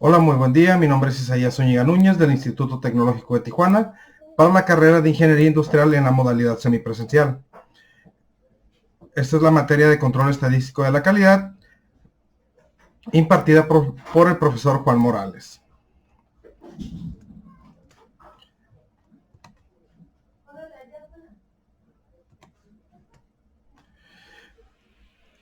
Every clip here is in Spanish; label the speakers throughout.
Speaker 1: Hola, muy buen día. Mi nombre es Isaías Zúñiga Núñez del Instituto Tecnológico de Tijuana para la carrera de Ingeniería Industrial en la modalidad semipresencial. Esta es la materia de control estadístico de la calidad impartida por el profesor Juan Morales.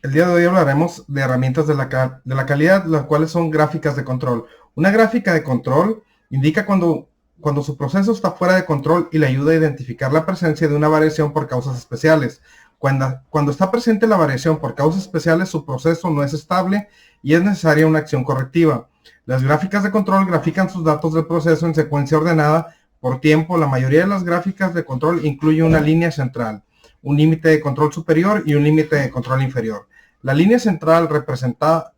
Speaker 1: El día de hoy hablaremos de herramientas de la calidad, las cuales son gráficas de control. Una gráfica de control indica cuando su proceso está fuera de control y le ayuda a identificar la presencia de una variación por causas especiales. Cuando está presente la variación por causas especiales, su proceso no es estable y es necesaria una acción correctiva. Las gráficas de control grafican sus datos del proceso en secuencia ordenada por tiempo. La mayoría de las gráficas de control incluye una línea central, un límite de control superior y un límite de control inferior. La línea central representa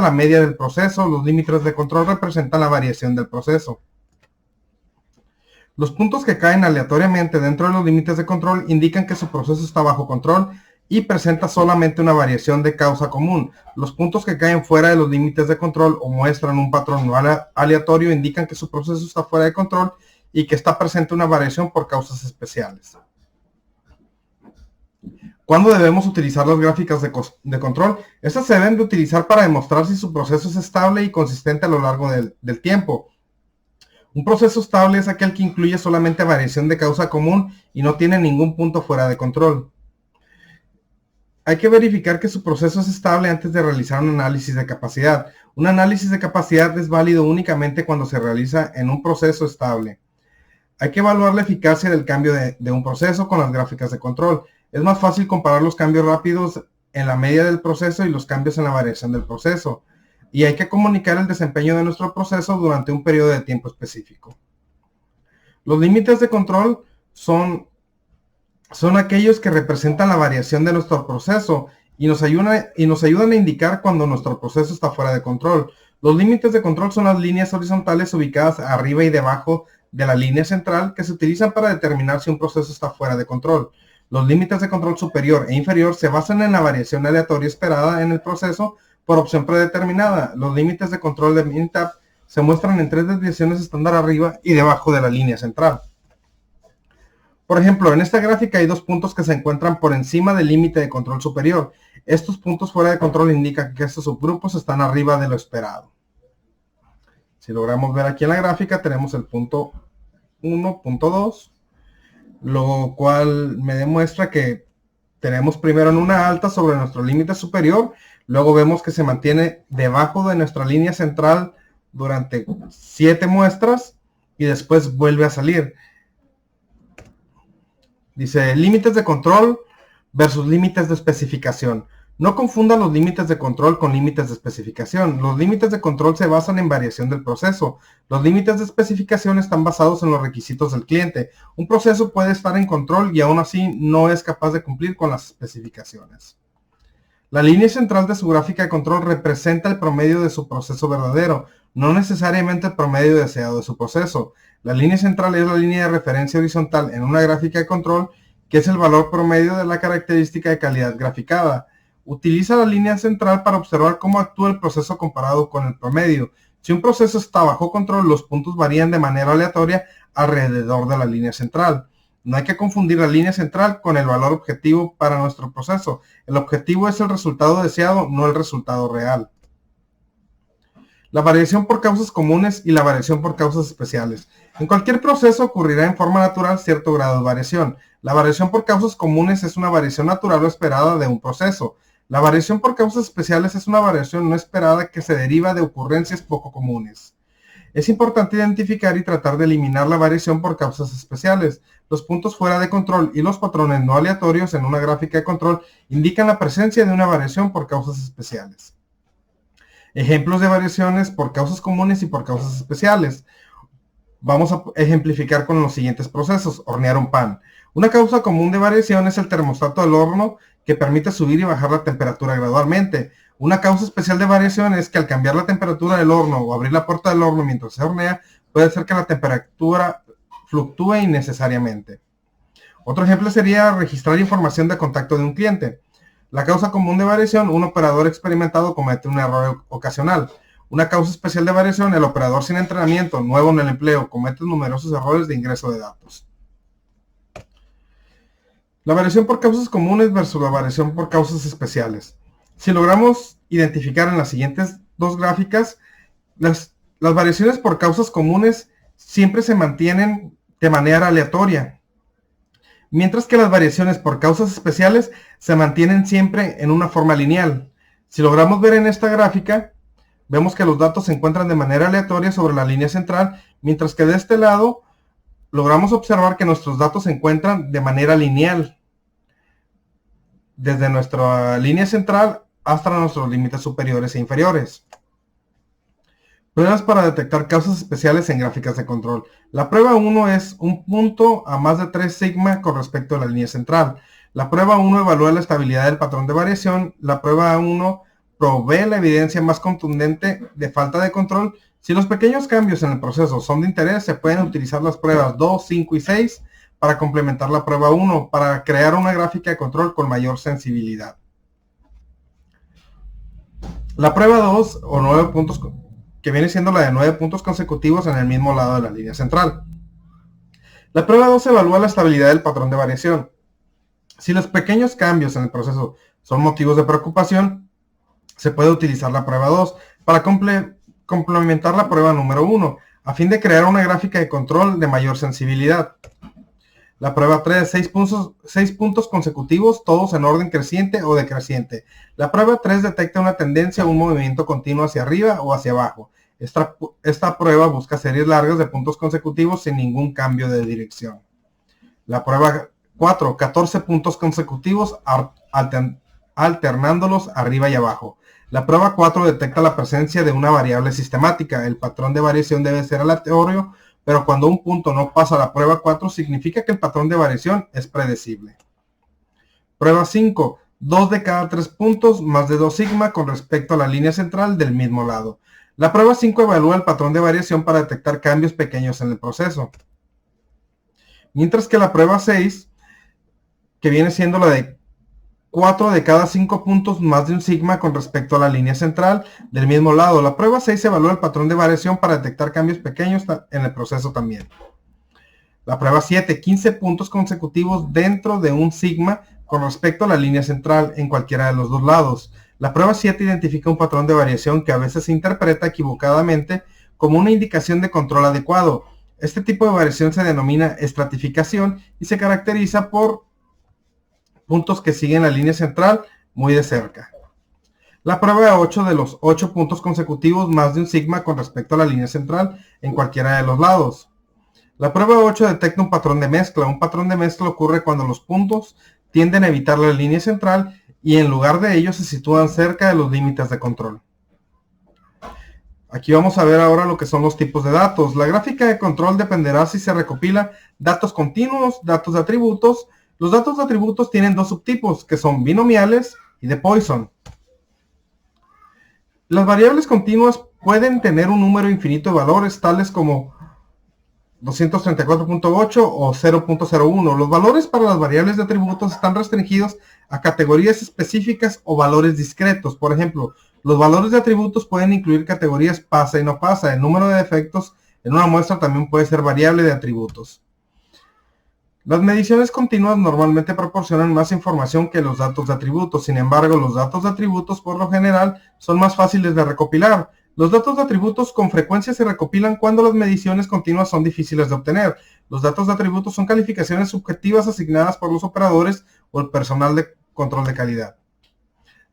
Speaker 1: la media del proceso, los límites de control representan la variación del proceso. Los puntos que caen aleatoriamente dentro de los límites de control indican que su proceso está bajo control y presenta solamente una variación de causa común. Los puntos que caen fuera de los límites de control o muestran un patrón no aleatorio indican que su proceso está fuera de control y que está presente una variación por causas especiales. ¿Cuándo debemos utilizar las gráficas de control? Estas se deben de utilizar para demostrar si su proceso es estable y consistente a lo largo del tiempo. Un proceso estable es aquel que incluye solamente variación de causa común y no tiene ningún punto fuera de control. Hay que verificar que su proceso es estable antes de realizar un análisis de capacidad. Un análisis de capacidad es válido únicamente cuando se realiza en un proceso estable. Hay que evaluar la eficacia del cambio de un proceso con las gráficas de control. Es más fácil comparar los cambios rápidos en la media del proceso y los cambios en la variación del proceso. Y hay que comunicar el desempeño de nuestro proceso durante un periodo de tiempo específico. Los límites de control son aquellos que representan la variación de nuestro proceso y nos ayudan a indicar cuando nuestro proceso está fuera de control. Los límites de control son las líneas horizontales ubicadas arriba y debajo de la línea central que se utilizan para determinar si un proceso está fuera de control. Los límites de control superior e inferior se basan en la variación aleatoria esperada en el proceso por opción predeterminada. Los límites de control de MINTAP se muestran en 3 desviaciones estándar arriba y debajo de la línea central. Por ejemplo, en esta gráfica hay 2 puntos que se encuentran por encima del límite de control superior. Estos puntos fuera de control indican que estos subgrupos están arriba de lo esperado. Si logramos ver aquí en la gráfica, tenemos el punto 1, punto 2, lo cual me demuestra que tenemos primero en una alta sobre nuestro límite superior, luego vemos que se mantiene debajo de nuestra línea central durante 7 muestras y después vuelve a salir. Dice límites de control versus límites de especificación. No confundan los límites de control con límites de especificación. Los límites de control se basan en variación del proceso. Los límites de especificación están basados en los requisitos del cliente. Un proceso puede estar en control y aún así no es capaz de cumplir con las especificaciones. La línea central de su gráfica de control representa el promedio de su proceso verdadero, no necesariamente el promedio deseado de su proceso. La línea central es la línea de referencia horizontal en una gráfica de control, que es el valor promedio de la característica de calidad graficada. Utiliza la línea central para observar cómo actúa el proceso comparado con el promedio. Si un proceso está bajo control, los puntos varían de manera aleatoria alrededor de la línea central. No hay que confundir la línea central con el valor objetivo para nuestro proceso. El objetivo es el resultado deseado, no el resultado real. La variación por causas comunes y la variación por causas especiales. En cualquier proceso ocurrirá en forma natural cierto grado de variación. La variación por causas comunes es una variación natural o esperada de un proceso. La variación por causas especiales es una variación no esperada que se deriva de ocurrencias poco comunes. Es importante identificar y tratar de eliminar la variación por causas especiales. Los puntos fuera de control y los patrones no aleatorios en una gráfica de control indican la presencia de una variación por causas especiales. Ejemplos de variaciones por causas comunes y por causas especiales. Vamos a ejemplificar con los siguientes procesos. Hornear un pan. Una causa común de variación es el termostato del horno, que permite subir y bajar la temperatura gradualmente. Una causa especial de variación es que al cambiar la temperatura del horno o abrir la puerta del horno mientras se hornea, puede hacer que la temperatura fluctúe innecesariamente. Otro ejemplo sería registrar información de contacto de un cliente. La causa común de variación, un operador experimentado comete un error ocasional. una causa especial de variación, el operador sin entrenamiento, nuevo en el empleo, comete numerosos errores de ingreso de datos. La variación por causas comunes versus la variación por causas especiales. Si logramos identificar en las siguientes dos gráficas, las variaciones por causas comunes siempre se mantienen de manera aleatoria, mientras que las variaciones por causas especiales se mantienen siempre en una forma lineal. Si logramos ver en esta gráfica, vemos que los datos se encuentran de manera aleatoria sobre la línea central, mientras que de este lado logramos observar que nuestros datos se encuentran de manera lineal, desde nuestra línea central hasta nuestros límites superiores e inferiores. Pruebas para detectar causas especiales en gráficas de control. La prueba 1 es un punto a más de 3 sigma con respecto a la línea central. La prueba 1 evalúa la estabilidad del patrón de variación. La prueba 1 provee la evidencia más contundente de falta de control. Si los pequeños cambios en el proceso son de interés, se pueden utilizar las pruebas 2, 5 y 6 para complementar la prueba 1, para crear una gráfica de control con mayor sensibilidad. La prueba 2, o 9 puntos, que viene siendo la de 9 puntos consecutivos en el mismo lado de la línea central. La prueba 2 evalúa la estabilidad del patrón de variación. Si los pequeños cambios en el proceso son motivos de preocupación, se puede utilizar la prueba 2 para complementar la prueba número 1, a fin de crear una gráfica de control de mayor sensibilidad. La prueba 3, 6 puntos consecutivos, todos en orden creciente o decreciente. La prueba 3 detecta una tendencia a un movimiento continuo hacia arriba o hacia abajo. Esta prueba busca series largas de puntos consecutivos sin ningún cambio de dirección. La prueba 4, 14 puntos consecutivos alternándolos arriba y abajo. La prueba 4 detecta la presencia de una variable sistemática. El patrón de variación debe ser aleatorio, pero cuando un punto no pasa a la prueba 4, significa que el patrón de variación es predecible. Prueba 5, 2 de cada 3 puntos más de 2 sigma con respecto a la línea central del mismo lado. La prueba 5 evalúa el patrón de variación para detectar cambios pequeños en el proceso. Mientras que la prueba 6, que viene siendo la de 4 de cada 5 puntos más de un sigma con respecto a la línea central del mismo lado. La prueba 6 evalúa el patrón de variación para detectar cambios pequeños en el proceso también. La prueba 7, 15 puntos consecutivos dentro de un sigma con respecto a la línea central en cualquiera de los dos lados. La prueba 7 identifica un patrón de variación que a veces se interpreta equivocadamente como una indicación de control adecuado. Este tipo de variación se denomina estratificación y se caracteriza por puntos que siguen la línea central muy de cerca. La prueba 8 de los 8 puntos consecutivos más de un sigma con respecto a la línea central en cualquiera de los lados. La prueba 8 detecta un patrón de mezcla. Un patrón de mezcla ocurre cuando los puntos tienden a evitar la línea central y en lugar de ello se sitúan cerca de los límites de control. Aquí vamos a ver ahora lo que son los tipos de datos. La gráfica de control dependerá si se recopila datos continuos, datos de atributos. Los datos de atributos tienen dos subtipos, que son binomiales y de Poisson. Las variables continuas pueden tener un número infinito de valores, tales como 234.8 o 0.01. Los valores para las variables de atributos están restringidos a categorías específicas o valores discretos. Por ejemplo, los valores de atributos pueden incluir categorías pasa y no pasa. El número de defectos en una muestra también puede ser variable de atributos. Las mediciones continuas normalmente proporcionan más información que los datos de atributos. Sin embargo, los datos de atributos por lo general son más fáciles de recopilar. Los datos de atributos con frecuencia se recopilan cuando las mediciones continuas son difíciles de obtener. Los datos de atributos son calificaciones subjetivas asignadas por los operadores o el personal de control de calidad.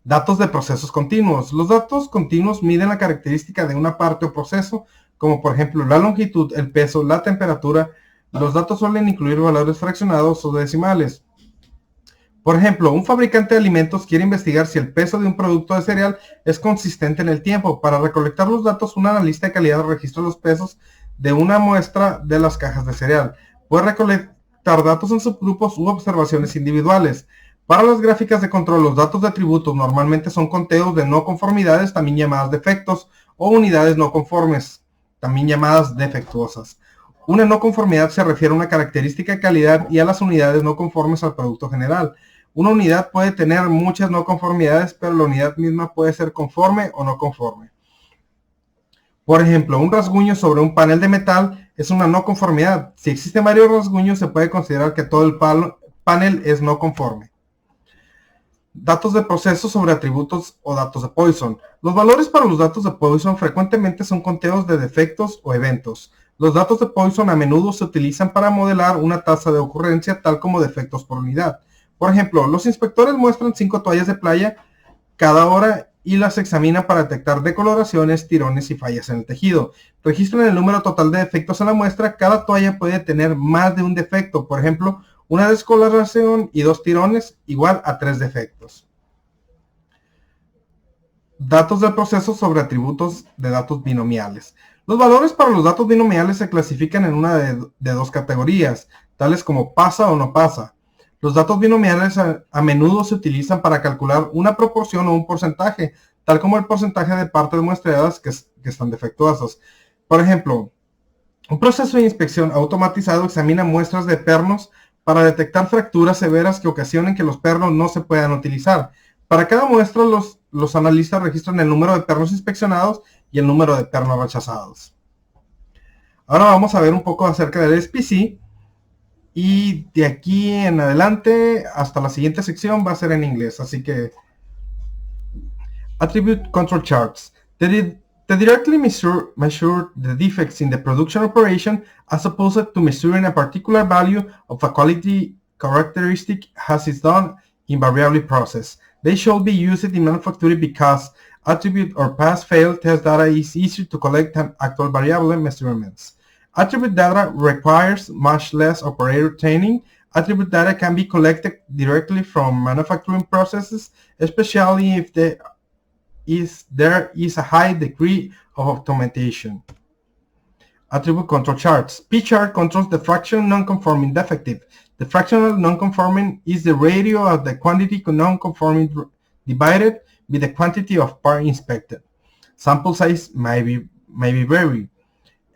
Speaker 1: Datos de procesos continuos. Los datos continuos miden la característica de una parte o proceso, como por ejemplo la longitud, el peso, la temperatura. Los datos suelen incluir valores fraccionados o decimales. Por ejemplo, un fabricante de alimentos quiere investigar si el peso de un producto de cereal es consistente en el tiempo. Para recolectar los datos, un analista de calidad registra los pesos de una muestra de las cajas de cereal. Puede recolectar datos en subgrupos u observaciones individuales. Para las gráficas de control, los datos de atributos normalmente son conteos de no conformidades, también llamadas defectos, o unidades no conformes, también llamadas defectuosas. Una no conformidad se refiere a una característica de calidad y a las unidades no conformes al producto general. Una unidad puede tener muchas no conformidades, pero la unidad misma puede ser conforme o no conforme. Por ejemplo, un rasguño sobre un panel de metal es una no conformidad. Si existen varios rasguños, se puede considerar que todo el panel es no conforme. Datos de proceso sobre atributos o datos de Poisson. Los valores para los datos de Poisson frecuentemente son conteos de defectos o eventos. Los datos de Poisson a menudo se utilizan para modelar una tasa de ocurrencia tal como defectos por unidad. Por ejemplo, los inspectores muestran 5 toallas de playa cada hora y las examinan para detectar decoloraciones, tirones y fallas en el tejido. Registran el número total de defectos en la muestra. Cada toalla puede tener más de un defecto. Por ejemplo, una descoloración y 2 tirones igual a 3 defectos. Datos del proceso sobre atributos de datos binomiales. Los valores para los datos binomiales se clasifican en una de 2 categorías, tales como pasa o no pasa. Los datos binomiales a menudo se utilizan para calcular una proporción o un porcentaje, tal como el porcentaje de partes muestreadas que están defectuosas. Por ejemplo, un proceso de inspección automatizado examina muestras de pernos para detectar fracturas severas que ocasionen que los pernos no se puedan utilizar. Para cada muestra, los analistas registran el número de pernos inspeccionados y el número de pernos rechazados. Ahora vamos a ver un poco acerca del SPC. Y de aquí en adelante, hasta la siguiente sección, va a ser en inglés. Así que, Attribute Control Charts. They directly measure the defects in the production operation as opposed to measuring a particular value of a quality characteristic as is done in variable process. They should be used in manufacturing because attribute or pass-fail test data is easier to collect than actual variable measurements. Attribute data requires much less operator training. Attribute data can be collected directly from manufacturing processes, especially if there is a high degree of automation. Attribute control charts. P-chart controls the fractional non-conforming defective. The fractional non-conforming is the ratio of the quantity non-conforming divided by the quantity of part inspected. Sample size may vary.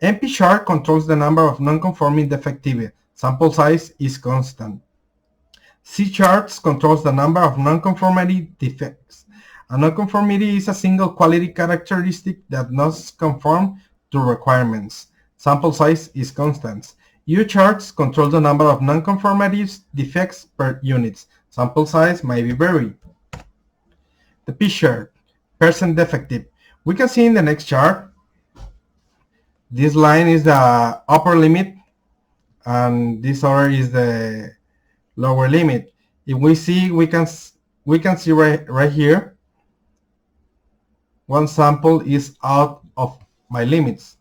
Speaker 1: NP-chart controls the number of non-conforming defective. Sample size is constant. C-charts controls the number of non-conformity defects. A non-conformity is a single quality characteristic that must conform to requirements. Sample size is constant. U-charts control the number of non-conformities defects per unit. Sample size may vary. The P-chart, percent defective. We can see in the next chart. This line is the upper limit and this other is the lower limit. If we see, we can see right here, one sample is out of my limits.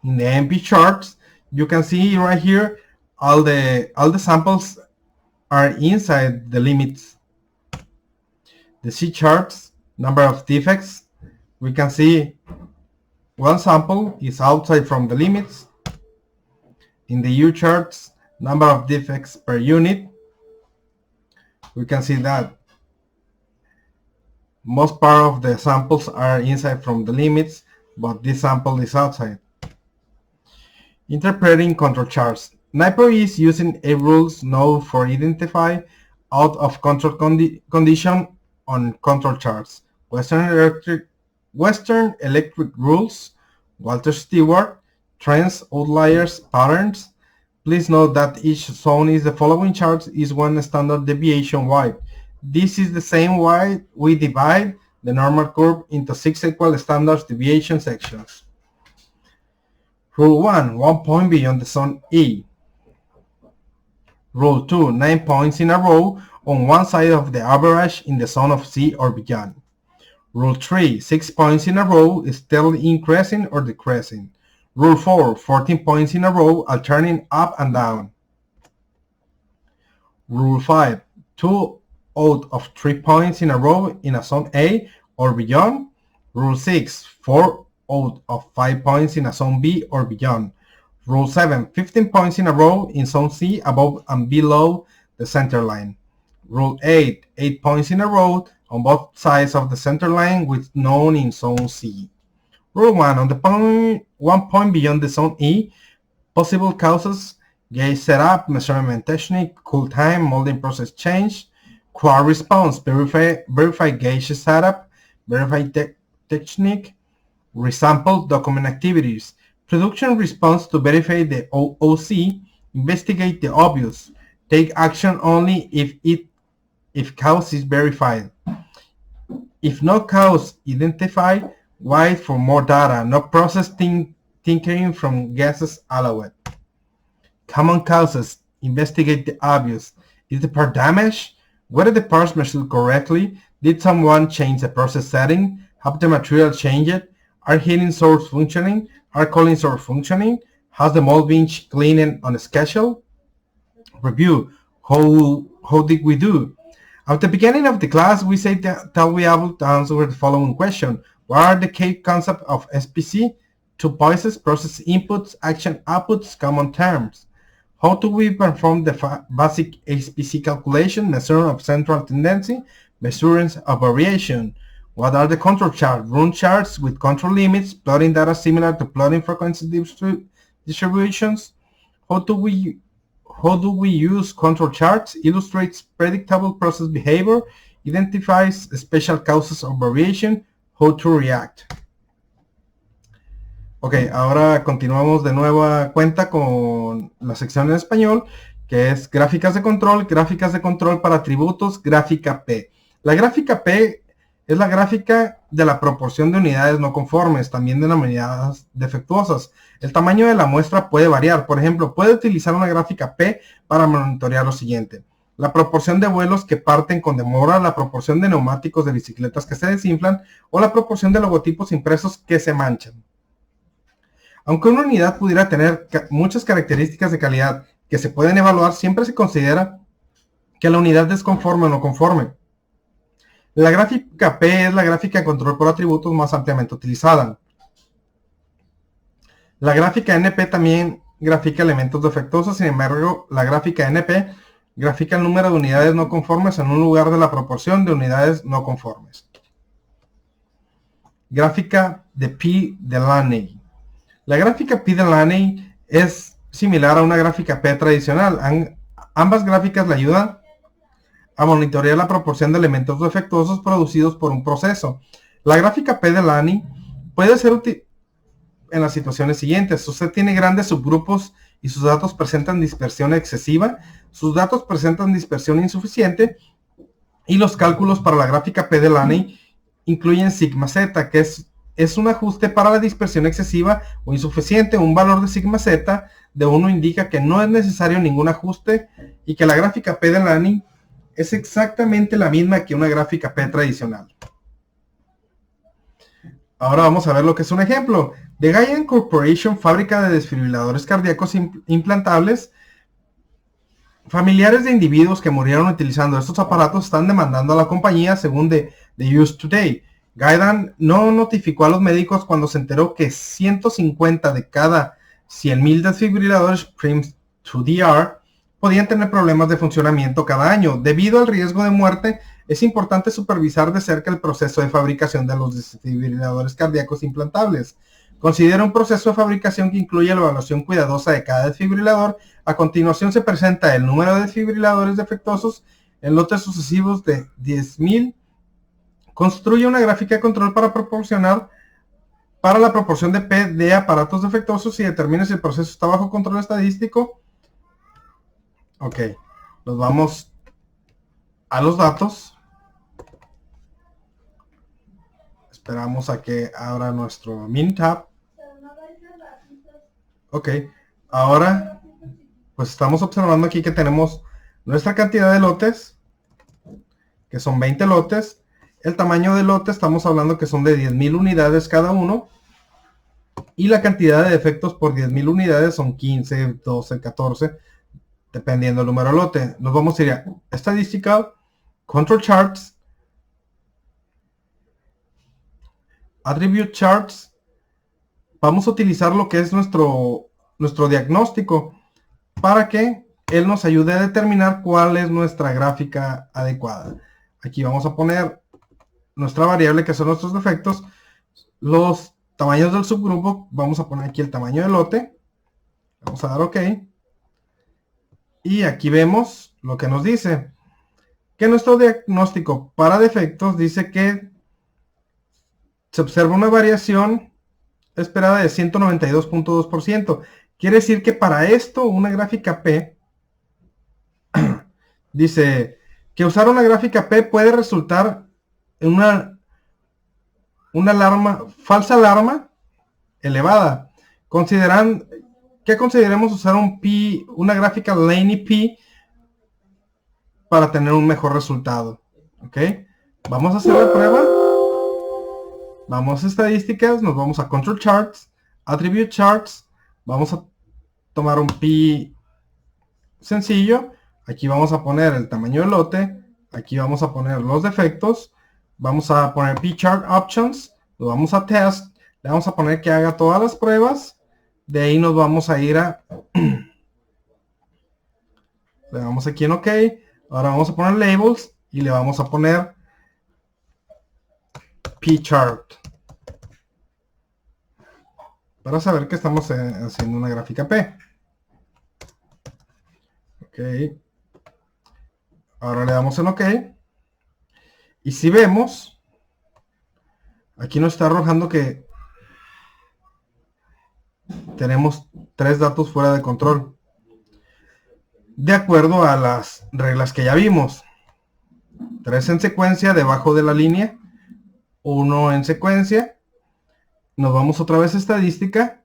Speaker 1: In the NP charts, you can see right here, all the samples are inside the limits. The C charts, number of defects, we can see one sample is outside from the limits. In the U charts, number of defects per unit, we can see that most part of the samples are inside from the limits, but this sample is outside. Interpreting control charts. NIPO is using a rules node for identify out of control condition on control charts. Western Electric Rules, Walter Stewart, Trends, Outliers, Patterns. Please note that each zone is the following chart is one standard deviation wide. This is the same wide we divide the normal curve into 6 equal standard deviation sections. Rule 1, 1 point beyond the zone E. Rule 2, 9 points in a row on one side of the average in the zone of C or beyond. Rule 3, 6 points in a row steadily increasing or decreasing. Rule 4, 14 points in a row alternating up and down. Rule 5, 2 out of 3 points in a row in a zone A or beyond. Rule 6, 4 out of 5 points in a zone B or beyond. Rule 7, 15 points in a row in zone C above and below the center line. Rule 8, 8 points in a row on both sides of the center line with none in zone C. Rule 1, on the point, 1 point beyond the zone E, possible causes: gauge setup, measurement technique, cool time, molding process change, quad response, verify gauge setup, verify technique, Resample document activities. Production response to verify the OOC. Investigate the obvious. Take action only if cause is verified. If no cause identified, wait for more data. No process tinkering from guesses allowed. Common causes. Investigate the obvious. Is the part damaged? Were the parts measured correctly? Did someone change the process setting? Have the material changed? Are heating source functioning? Are cooling source functioning? Has the mold been cleaned on a schedule? Review. How did we do? At the beginning of the class, we said that we are able to answer the following question. What are the key concepts of SPC? 2 voices, process inputs, action outputs, common terms. How do we perform the basic SPC calculation, measuring of central tendency, measurements of variation? What are the control charts? Run charts with control limits, plotting data similar to plotting frequency distributions. How do we use control charts? Illustrates predictable process behavior, identifies special causes of variation, how to react. Ok, ahora continuamos de nueva cuenta con la sección en español, que es gráficas de control para atributos, gráfica P. La gráfica P es la gráfica de la proporción de unidades no conformes, también denominadas defectuosas. El tamaño de la muestra puede variar. Por ejemplo, puede utilizar una gráfica P para monitorear lo siguiente: la proporción de vuelos que parten con demora, la proporción de neumáticos de bicicletas que se desinflan o la proporción de logotipos impresos que se manchan. Aunque una unidad pudiera tener muchas características de calidad que se pueden evaluar, siempre se considera que la unidad es conforme o no conforme. La gráfica P es la gráfica de control por atributos más ampliamente utilizada. La gráfica NP también grafica elementos defectuosos, sin embargo, la gráfica NP grafica el número de unidades no conformes en un lugar de la proporción de unidades no conformes. Gráfica de P-Delaunay. La gráfica P-Delaunay es similar a una gráfica P tradicional. Ambas gráficas le ayudan a monitorear la proporción de elementos defectuosos producidos por un proceso. La gráfica P-Delaunay puede ser útil en las situaciones siguientes. Usted tiene grandes subgrupos y sus datos presentan dispersión excesiva, sus datos presentan dispersión insuficiente, y los cálculos para la gráfica P-Delaunay incluyen sigma z, que es un ajuste para la dispersión excesiva o insuficiente. Un valor de sigma z de 1 indica que no es necesario ningún ajuste y que la gráfica P-Delaunay es exactamente la misma que una gráfica P tradicional. Ahora vamos a ver lo que es un ejemplo. The Gaian Corporation, fábrica de desfibriladores cardíacos implantables. Familiares de individuos que murieron utilizando estos aparatos están demandando a la compañía, según The News Today. Gaian no notificó a los médicos cuando se enteró que 150 de cada 100,000 desfibriladores PRIM2DR podían tener problemas de funcionamiento cada año. Debido al riesgo de muerte, es importante supervisar de cerca el proceso de fabricación de los desfibriladores cardíacos implantables. Considera un proceso de fabricación que incluye la evaluación cuidadosa de cada desfibrilador. A continuación se presenta el número de desfibriladores defectuosos en lotes sucesivos de 10,000. Construye una gráfica de control para la proporción de P de aparatos defectuosos y determine si el proceso está bajo control estadístico. Ok, nos vamos a los datos. Esperamos a que abra nuestro MinTab. Ok, ahora pues estamos observando aquí que tenemos nuestra cantidad de lotes, que son 20 lotes. El tamaño del lote estamos hablando que son de 10,000 unidades cada uno. Y la cantidad de defectos por 10,000 unidades son 15, 12, 14, dependiendo del número de lote. Nos vamos a ir a Statistical, Control Charts, Attribute Charts. Vamos a utilizar lo que es nuestro diagnóstico para que él nos ayude a determinar cuál es nuestra gráfica adecuada. Aquí vamos a poner nuestra variable, que son nuestros defectos, los tamaños del subgrupo. Vamos a poner aquí el tamaño del lote. Vamos a dar OK. Y aquí vemos lo que nos dice. Que nuestro diagnóstico para defectos dice que se observa una variación esperada de 192.2%. Quiere decir que para esto, una gráfica P, dice que usar una gráfica P puede resultar en una alarma, falsa alarma elevada. ¿Qué consideremos usar una gráfica Laney P para tener un mejor resultado? ¿Ok? Vamos a hacer la prueba. Vamos a estadísticas, nos vamos a Control Charts, Attribute Charts, vamos a tomar un P sencillo, aquí vamos a poner el tamaño del lote, aquí vamos a poner los defectos, vamos a poner P-Chart Options, lo vamos a Test, le vamos a poner que haga todas las pruebas, de ahí nos vamos a ir a, le damos aquí en OK, ahora vamos a poner Labels y le vamos a poner P-Chart para saber que estamos haciendo una gráfica P. Ok. Ahora le damos en OK. Y si vemos, aquí nos está arrojando que tenemos 3 datos fuera de control. De acuerdo a las reglas que ya vimos. 3 en secuencia debajo de la línea. 1 en secuencia. Nos vamos otra vez a estadística.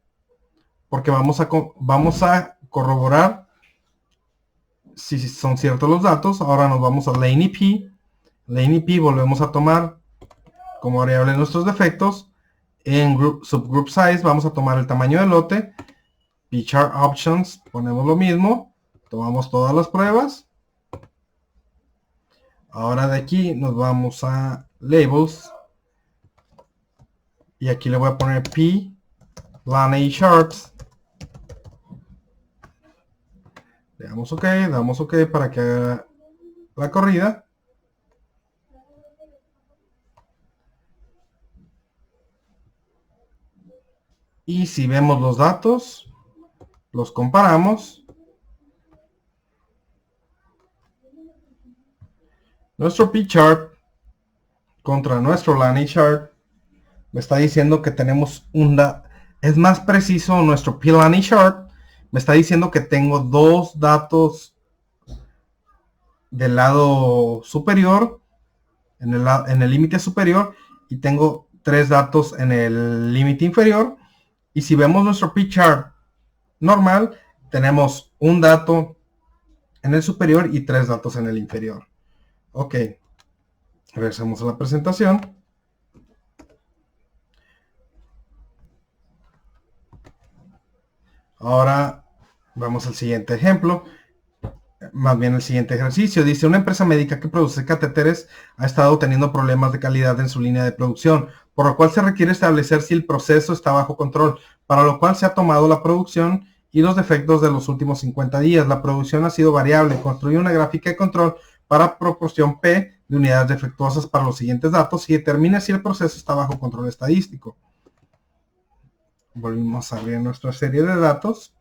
Speaker 1: Porque vamos a corroborar si son ciertos los datos. Ahora nos vamos a Laney P. Laney P volvemos a tomar como variable nuestros defectos. En subgroup size vamos a tomar el tamaño del lote. P-Chart Options, ponemos lo mismo. Tomamos todas las pruebas. Ahora de aquí nos vamos a Labels. Y aquí le voy a poner P Laney Charts. Le damos OK para que haga la corrida. Y si vemos los datos, los comparamos. Nuestro P-Chart contra nuestro Laney Chart me está diciendo que tenemos es más preciso nuestro P-Laney Chart. Me está diciendo que tengo 2 datos del lado superior, en el límite superior, y tengo 3 datos en el límite inferior. Y si vemos nuestro P-Chart normal, tenemos un dato en el superior y 3 datos en el inferior. Ok, regresamos a la presentación. Ahora vamos al siguiente ejemplo, más bien el siguiente ejercicio. Dice, una empresa médica que produce catéteres ha estado teniendo problemas de calidad en su línea de producción, por lo cual se requiere establecer si el proceso está bajo control, para lo cual se ha tomado la producción y los defectos de los últimos 50 días. La producción ha sido variable. Construye una gráfica de control para proporción P de unidades defectuosas para los siguientes datos y determina si el proceso está bajo control estadístico. Volvimos a abrir nuestra serie de datos.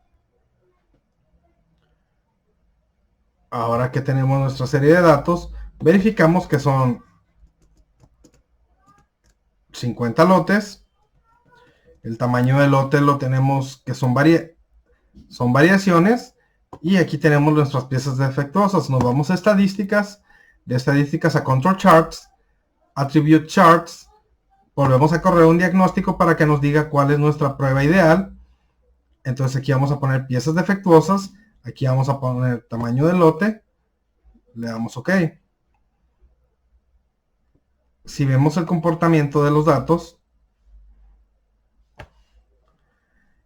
Speaker 1: Ahora que tenemos nuestra serie de datos, verificamos que son 50 lotes. El tamaño del lote lo tenemos que son variaciones. Y aquí tenemos nuestras piezas defectuosas. Nos vamos a estadísticas. De estadísticas a Control Charts, Attribute Charts. Volvemos a correr un diagnóstico para que nos diga cuál es nuestra prueba ideal. Entonces aquí vamos a poner piezas defectuosas. Aquí vamos a poner tamaño del lote. Le damos OK. Si vemos el comportamiento de los datos.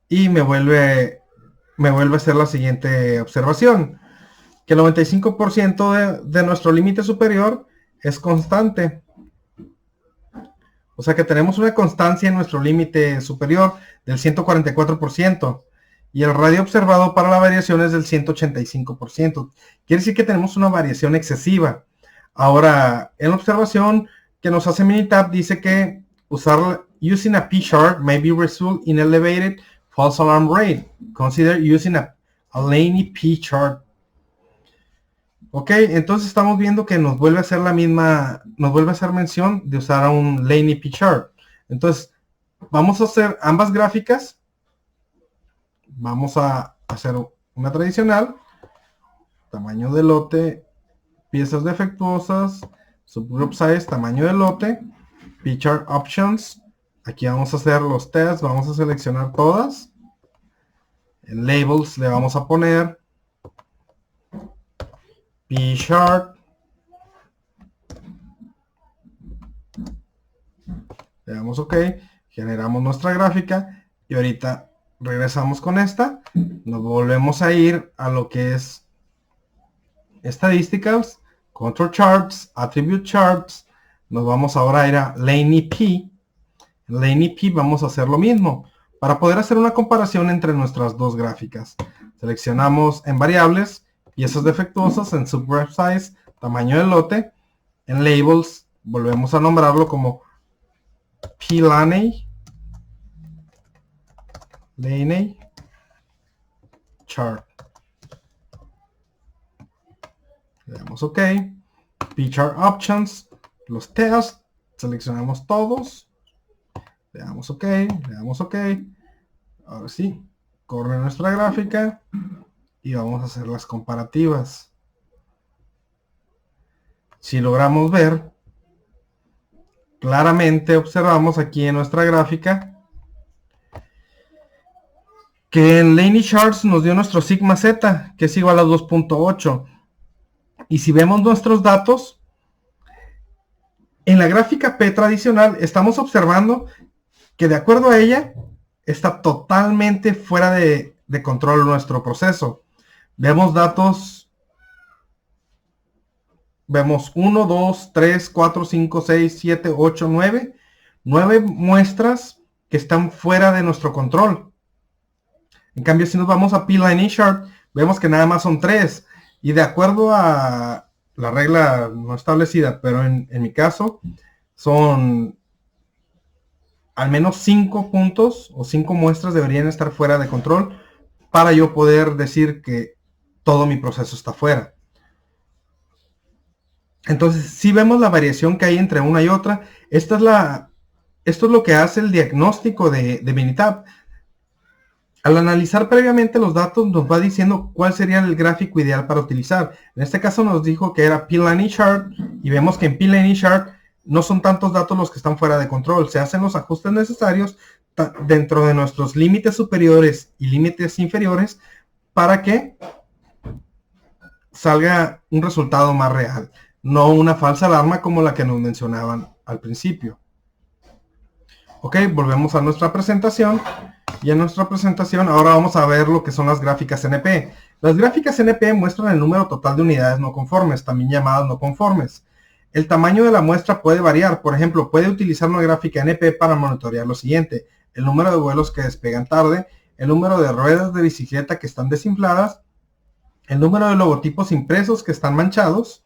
Speaker 1: Y me vuelve a hacer la siguiente observación. Que el 95% de nuestro límite superior es constante. O sea que tenemos una constancia en nuestro límite superior del 144%. Y el radio observado para la variación es del 185%. Quiere decir que tenemos una variación excesiva. Ahora, en la observación que nos hace Minitab, dice que using a P-Chart may be result in elevated false alarm rate. Consider using a Laney P-Chart. Ok, entonces estamos viendo que nos vuelve a hacer mención de usar a un Laney P-Chart. Entonces, Vamos a hacer ambas gráficas. Vamos a hacer una tradicional. Tamaño de lote, piezas defectuosas, subgroup size, tamaño de lote, P-chart options. Aquí vamos a hacer los tests, vamos a seleccionar todas. En labels le vamos a poner P-chart. Le damos OK, generamos nuestra gráfica y ahorita regresamos con esta. Nos volvemos a ir a lo que es estadísticas, control charts, attribute charts. Nos vamos ahora a ir a Lane EP. En Lane EP vamos a hacer lo mismo para poder hacer una comparación entre nuestras dos gráficas. Seleccionamos en variables, piezas defectuosas, en subgroup size, tamaño del lote. En labels volvemos a nombrarlo como P-Lane chart. Le damos OK. P-chart options, los tests, seleccionamos todos. Le damos OK, le damos OK. Ahora sí, corre nuestra gráfica y vamos a hacer las comparativas. Si logramos ver, claramente observamos aquí en nuestra gráfica que en Laney Charts nos dio nuestro sigma z, que es igual a 2.8. Y si vemos nuestros datos, en la gráfica P tradicional estamos observando que de acuerdo a ella está totalmente fuera de control nuestro proceso. Vemos datos, vemos 1, 2, 3, 4, 5, 6, 7, 8, 9. 9 muestras que están fuera de nuestro control. En cambio, si nos vamos a P-Line Chart, vemos que nada más son 3. Y de acuerdo a la regla no establecida, pero en mi caso, son al menos 5 puntos o 5 muestras deberían estar fuera de control para yo poder decir que todo mi proceso está fuera. Entonces, si vemos la variación que hay entre una y otra, esto es lo que hace el diagnóstico de Minitab. Al analizar previamente los datos nos va diciendo cuál sería el gráfico ideal para utilizar. En este caso nos dijo que era P-Line Chart y vemos que en P-Line Chart no son tantos datos los que están fuera de control. Se hacen los ajustes necesarios dentro de nuestros límites superiores y límites inferiores para que salga un resultado más real, no una falsa alarma como la que nos mencionaban al principio. Ok, volvemos a nuestra presentación. Y en nuestra presentación ahora vamos a ver lo que son las gráficas NP. Las gráficas NP muestran el número total de unidades no conformes, también llamadas no conformes. El tamaño de la muestra puede variar. Por ejemplo, puede utilizar una gráfica NP para monitorear lo siguiente: el número de vuelos que despegan tarde, el número de ruedas de bicicleta que están desinfladas, el número de logotipos impresos que están manchados.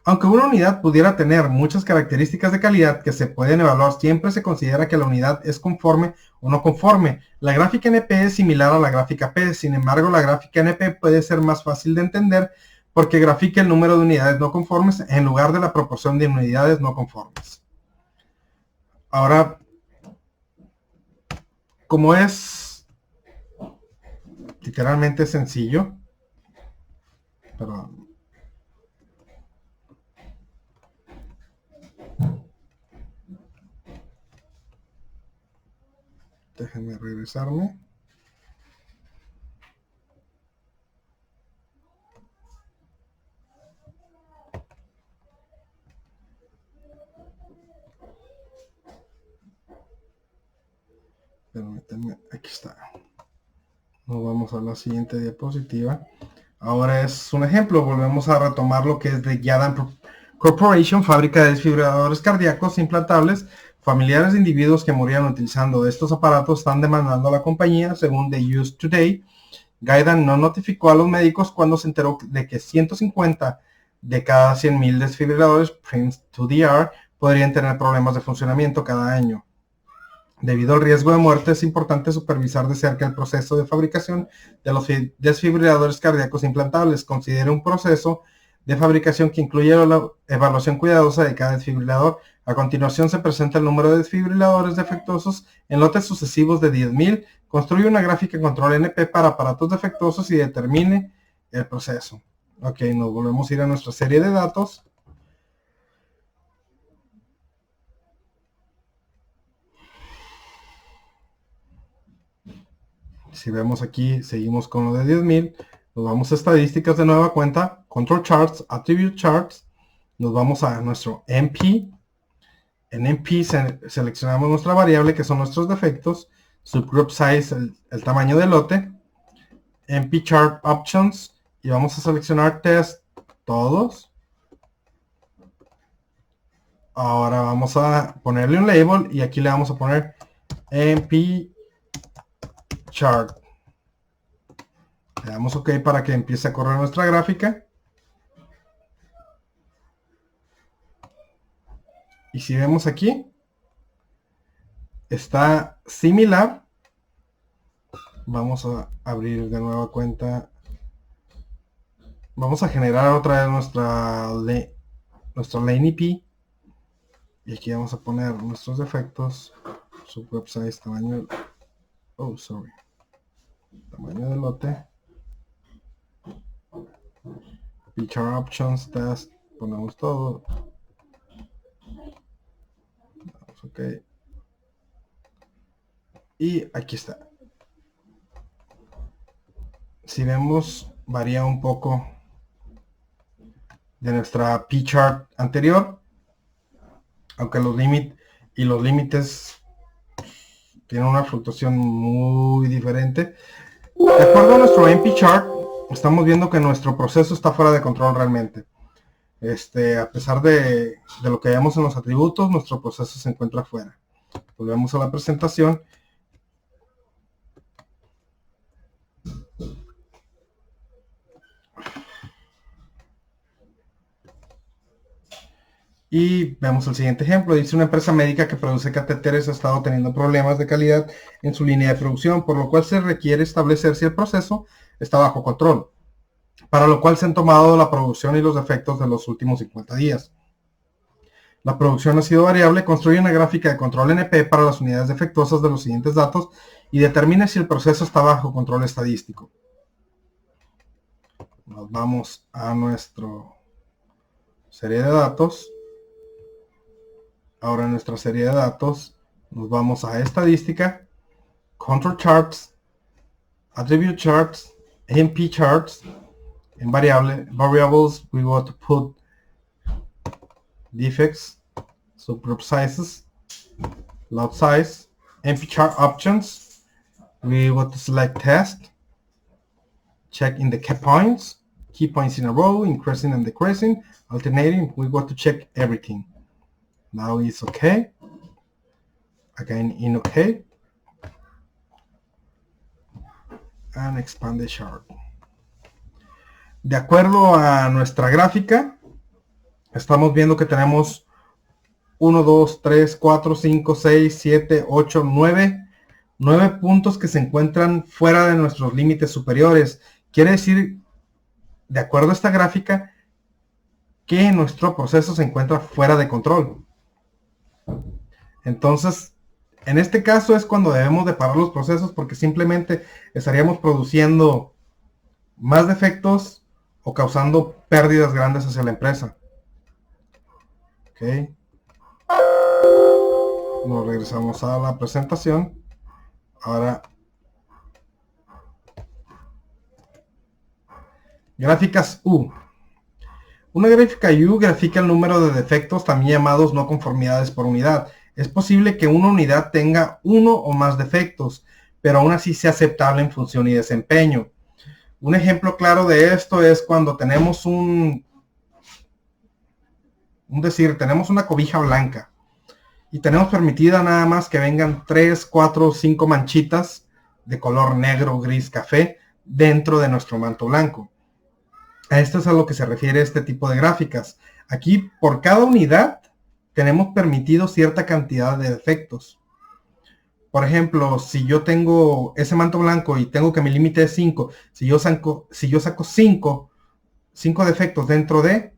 Speaker 1: Aunque una unidad pudiera tener muchas características de calidad que se pueden evaluar, siempre se considera que la unidad es conforme o no conforme. La gráfica NP es similar a la gráfica P, sin embargo la gráfica NP puede ser más fácil de entender porque grafica el número de unidades no conformes en lugar de la proporción de unidades no conformes. Ahora, como es literalmente sencillo, perdón. Déjenme regresarme. Permítanme, aquí está. Nos vamos a la siguiente diapositiva. Ahora es un ejemplo. Volvemos a retomar lo que es de Yadan Corporation, fábrica de desfibriladores cardíacos implantables. Familiares de individuos que morían utilizando estos aparatos están demandando a la compañía. Según The Use Today, Gaidan no notificó a los médicos cuando se enteró de que 150 de cada 100,000 desfibriladores Prince2DR podrían tener problemas de funcionamiento cada año. Debido al riesgo de muerte, es importante supervisar de cerca el proceso de fabricación de los desfibriladores cardíacos implantables. Considere un proceso de fabricación que incluya la evaluación cuidadosa de cada desfibrilador A continuación se presenta el número de desfibriladores defectuosos en lotes sucesivos de 10.000. Construye una gráfica control NP para aparatos defectuosos y determine el proceso. Ok, nos volvemos a ir a nuestra serie de datos. Si vemos aquí, seguimos con lo de 10.000. Nos vamos a estadísticas de nueva cuenta, Control Charts, Attribute Charts. Nos vamos a nuestro NP. En NP seleccionamos nuestra variable, que son nuestros defectos. Subgroup Size, el tamaño del lote. NP Chart Options. Y vamos a seleccionar Test, todos. Ahora vamos a ponerle un label y aquí le vamos a poner NP Chart. Le damos OK para que empiece a correr nuestra gráfica. Y si vemos aquí, está similar. Vamos a abrir de nueva cuenta. Vamos a generar otra vez nuestra lane IP. Y aquí vamos a poner nuestros defectos. Subgroup size, tamaño. Tamaño del lote. Feature options, test. Ponemos todo. OK. Y aquí está. Si vemos, varía un poco de nuestra P-chart anterior, aunque los límites tienen una fluctuación muy diferente. De acuerdo a nuestro NP chart, estamos viendo que nuestro proceso está fuera de control realmente. A pesar de lo que veamos en los atributos, nuestro proceso se encuentra fuera. Volvemos a la presentación. Y vemos el siguiente ejemplo. Dice: una empresa médica que produce catéteres ha estado teniendo problemas de calidad en su línea de producción, por lo cual se requiere establecer si el proceso está bajo control, para lo cual se han tomado la producción y los defectos de los últimos 50 días. La producción ha sido variable. Construye una gráfica de control NP para las unidades defectuosas de los siguientes datos y determine si el proceso está bajo control estadístico. Nos vamos a nuestra serie de datos. Ahora en nuestra serie de datos nos vamos a estadística, Control Charts, Attribute Charts, NP Charts. En variables, we want to put defects, subgroup sizes, lot size, NP chart options. We want to select test, check in the key points in a row, increasing and decreasing, alternating. We want to check everything. Now it's OK. Again in OK. And expand the chart. De acuerdo a nuestra gráfica, estamos viendo que tenemos 1, 2, 3, 4, 5, 6, 7, 8, 9 puntos que se encuentran fuera de nuestros límites superiores. Quiere decir, de acuerdo a esta gráfica, que nuestro proceso se encuentra fuera de control. Entonces, en este caso es cuando debemos de parar los procesos, porque simplemente estaríamos produciendo más defectos o causando pérdidas grandes hacia la empresa. Ok. Nos regresamos a la presentación. Ahora, gráficas U. Una gráfica U grafica el número de defectos, también llamados no conformidades por unidad. Es posible que una unidad tenga uno o más defectos, pero aún así sea aceptable en función y desempeño. Un ejemplo claro de esto es cuando tenemos tenemos una cobija blanca y tenemos permitida nada más que vengan 3, 4, 5 manchitas de color negro, gris, café dentro de nuestro manto blanco. A esto es a lo que se refiere este tipo de gráficas. Aquí, por cada unidad, tenemos permitido cierta cantidad de defectos. Por ejemplo, si yo tengo ese manto blanco y tengo que mi límite es 5, si yo saco 5 defectos dentro de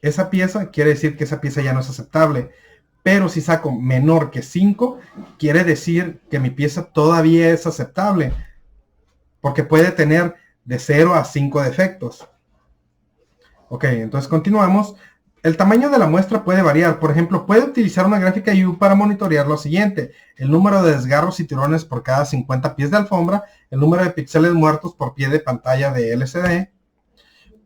Speaker 1: esa pieza, quiere decir que esa pieza ya no es aceptable. pero si saco menor que 5, quiere decir que mi pieza todavía es aceptable, porque puede tener de 0 a 5 defectos. Ok, entonces continuamos. El tamaño de la muestra puede variar. Por ejemplo, puede utilizar una gráfica U para monitorear lo siguiente: el número de desgarros y tirones por cada 50 pies de alfombra, el número de píxeles muertos por pie de pantalla de LCD.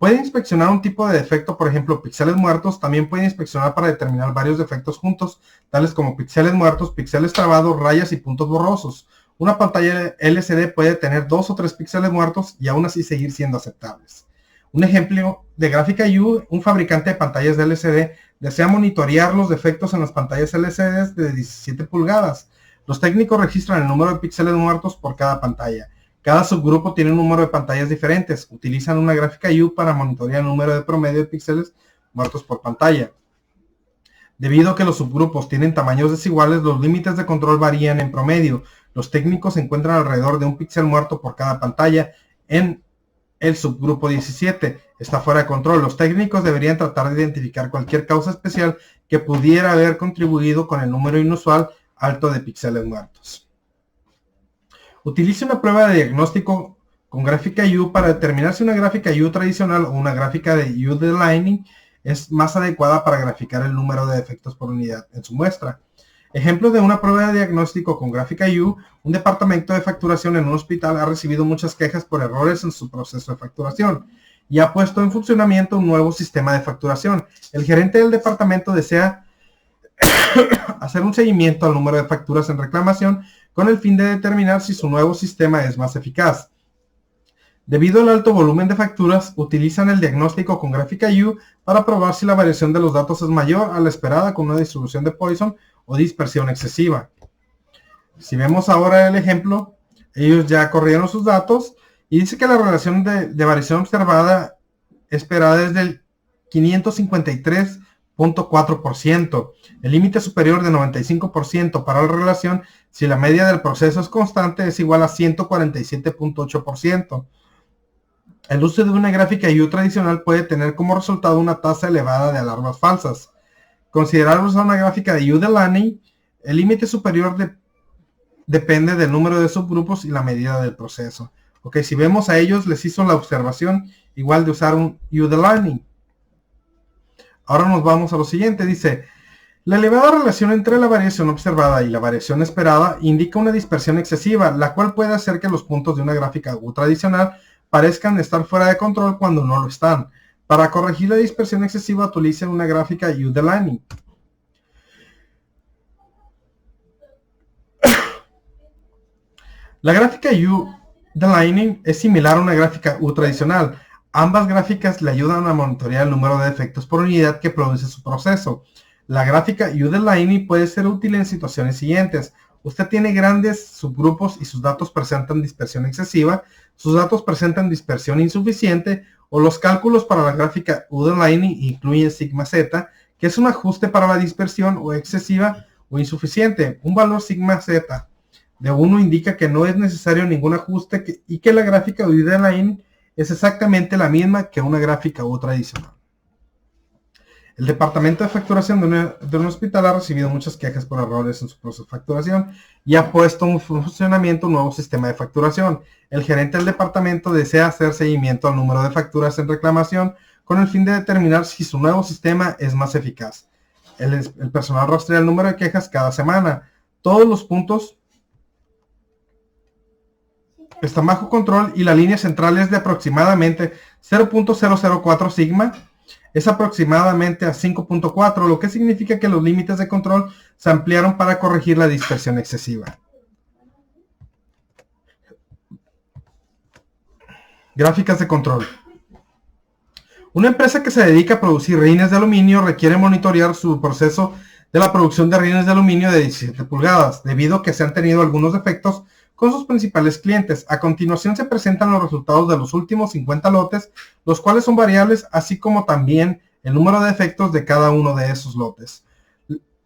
Speaker 1: Puede inspeccionar un tipo de defecto, por ejemplo, píxeles muertos. También puede inspeccionar para determinar varios defectos juntos, tales como píxeles muertos, píxeles trabados, rayas y puntos borrosos. Una pantalla LCD puede tener 2 o 3 píxeles muertos y aún así seguir siendo aceptables. Un ejemplo de gráfica U: un fabricante de pantallas de LCD desea monitorear los defectos en las pantallas LCD de 17 pulgadas. Los técnicos registran el número de píxeles muertos por cada pantalla. Cada subgrupo tiene un número de pantallas diferentes. Utilizan una gráfica U para monitorear el número de promedio de píxeles muertos por pantalla. Debido a que los subgrupos tienen tamaños desiguales, los límites de control varían en promedio. Los técnicos encuentran alrededor de un píxel muerto por cada pantalla en el subgrupo 17. Está fuera de control. Los técnicos deberían tratar de identificar cualquier causa especial que pudiera haber contribuido con el número inusual alto de píxeles muertos. Utilice una prueba de diagnóstico con gráfica U para determinar si una gráfica U tradicional o una gráfica de U-Delineing es más adecuada para graficar el número de defectos por unidad en su muestra. Ejemplo de una prueba de diagnóstico con gráfica U: un departamento de facturación en un hospital ha recibido muchas quejas por errores en su proceso de facturación y ha puesto en funcionamiento un nuevo sistema de facturación. El gerente del departamento desea hacer un seguimiento al número de facturas en reclamación con el fin de determinar si su nuevo sistema es más eficaz. Debido al alto volumen de facturas, utilizan el diagnóstico con gráfica U para probar si la variación de los datos es mayor a la esperada con una distribución de Poisson o dispersión excesiva. Si vemos ahora el ejemplo, ellos ya corrieron sus datos y dice que la relación de variación observada esperada es del 553.4%. El límite superior de 95% para la relación, si la media del proceso es constante, es igual a 147.8%. El uso de una gráfica U tradicional puede tener como resultado una tasa elevada de alarmas falsas. Considerar usar una gráfica de U-Delineing, el límite superior depende del número de subgrupos y la medida del proceso. Ok, si vemos a ellos, les hizo la observación igual de usar un U-Delineing. Ahora nos vamos a lo siguiente. Dice: la elevada relación entre la variación observada y la variación esperada indica una dispersión excesiva, la cual puede hacer que los puntos de una gráfica U tradicional parezcan estar fuera de control cuando no lo están. Para corregir la dispersión excesiva, utilicen una gráfica U-Delineing. La gráfica U-Delineing es similar a una gráfica U tradicional. Ambas gráficas le ayudan a monitorear el número de defectos por unidad que produce su proceso. La gráfica U-Delineing puede ser útil en situaciones siguientes. Usted tiene grandes subgrupos y sus datos presentan dispersión excesiva, sus datos presentan dispersión insuficiente, o los cálculos para la gráfica U-Delineing incluyen sigma z, que es un ajuste para la dispersión o excesiva o insuficiente. Un valor sigma z de 1 indica que no es necesario ningún ajuste y que la gráfica U-Delineing es exactamente la misma que una gráfica U tradicional. El departamento de facturación de un hospital ha recibido muchas quejas por errores en su proceso de facturación y ha puesto en funcionamiento un nuevo sistema de facturación. El gerente del departamento desea hacer seguimiento al número de facturas en reclamación con el fin de determinar si su nuevo sistema es más eficaz. El personal rastrea el número de quejas cada semana. Todos los puntos están bajo control y la línea central es de aproximadamente 0.004 sigma. Es aproximadamente a 5.4, lo que significa que los límites de control se ampliaron para corregir la dispersión excesiva. Gráficas de control. Una empresa que se dedica a producir rines de aluminio requiere monitorear su proceso de la producción de rines de aluminio de 17 pulgadas, debido a que se han tenido algunos defectos con sus principales clientes. A continuación se presentan los resultados de los últimos 50 lotes, los cuales son variables, así como también el número de defectos de cada uno de esos lotes.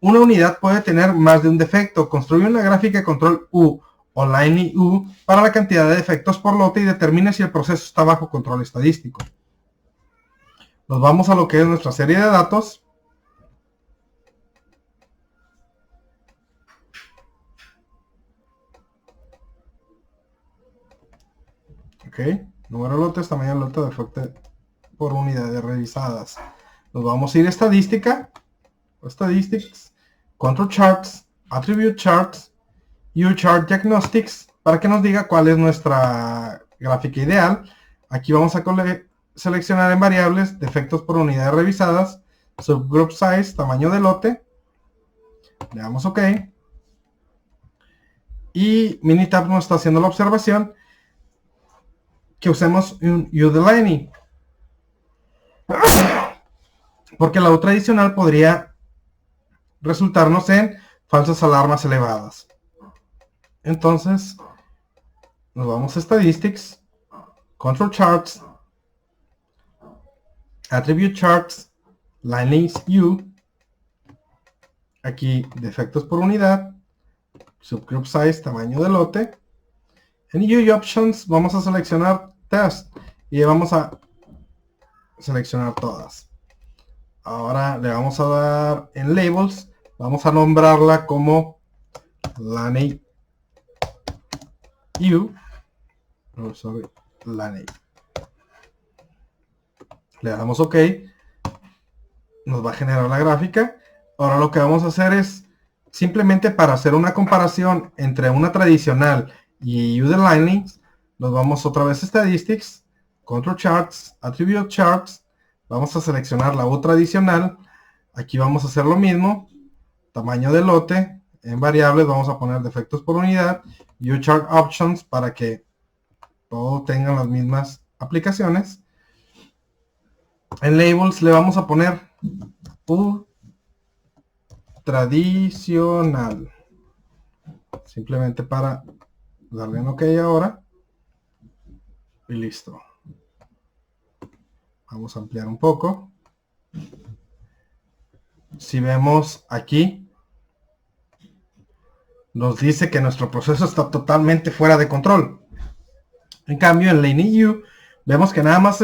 Speaker 1: Una unidad puede tener más de un defecto. Construye una gráfica de control U o Line U para la cantidad de defectos por lote y determine si el proceso está bajo control estadístico. Nos vamos a lo que es nuestra serie de datos. Ok, número de lotes, tamaño de lote, defecto por unidades revisadas. Nos vamos a ir a estadística, statistics, control charts, attribute charts, U-chart diagnostics, para que nos diga cuál es nuestra gráfica ideal. Aquí vamos a seleccionar en variables defectos por unidades revisadas, subgroup size, tamaño de lote, le damos OK. Y Minitab nos está haciendo la observación que usemos un U-delineing, porque la U tradicional podría resultarnos en falsas alarmas elevadas. Entonces, nos vamos a Statistics, Control Charts, Attribute Charts, Linings U, aquí defectos por unidad, Subgroup Size, tamaño de lote. En U Options vamos a seleccionar Test y vamos a seleccionar todas. Ahora le vamos a dar en Labels, vamos a nombrarla como Laney U. Oh, sorry, Laney. Le damos OK. Nos va a generar la gráfica. Ahora lo que vamos a hacer es simplemente para hacer una comparación entre una tradicional y U-delineing, nos vamos otra vez a Statistics, Control Charts, Attribute Charts, vamos a seleccionar la U tradicional, aquí vamos a hacer lo mismo, tamaño de lote, en variables vamos a poner defectos por unidad, U-chart options para que todos tengan las mismas aplicaciones. En labels le vamos a poner U tradicional, simplemente para darle en OK ahora y listo. Vamos a ampliar un poco. Si vemos aquí, nos dice que nuestro proceso está totalmente fuera de control. En cambio, en Laney U vemos que nada más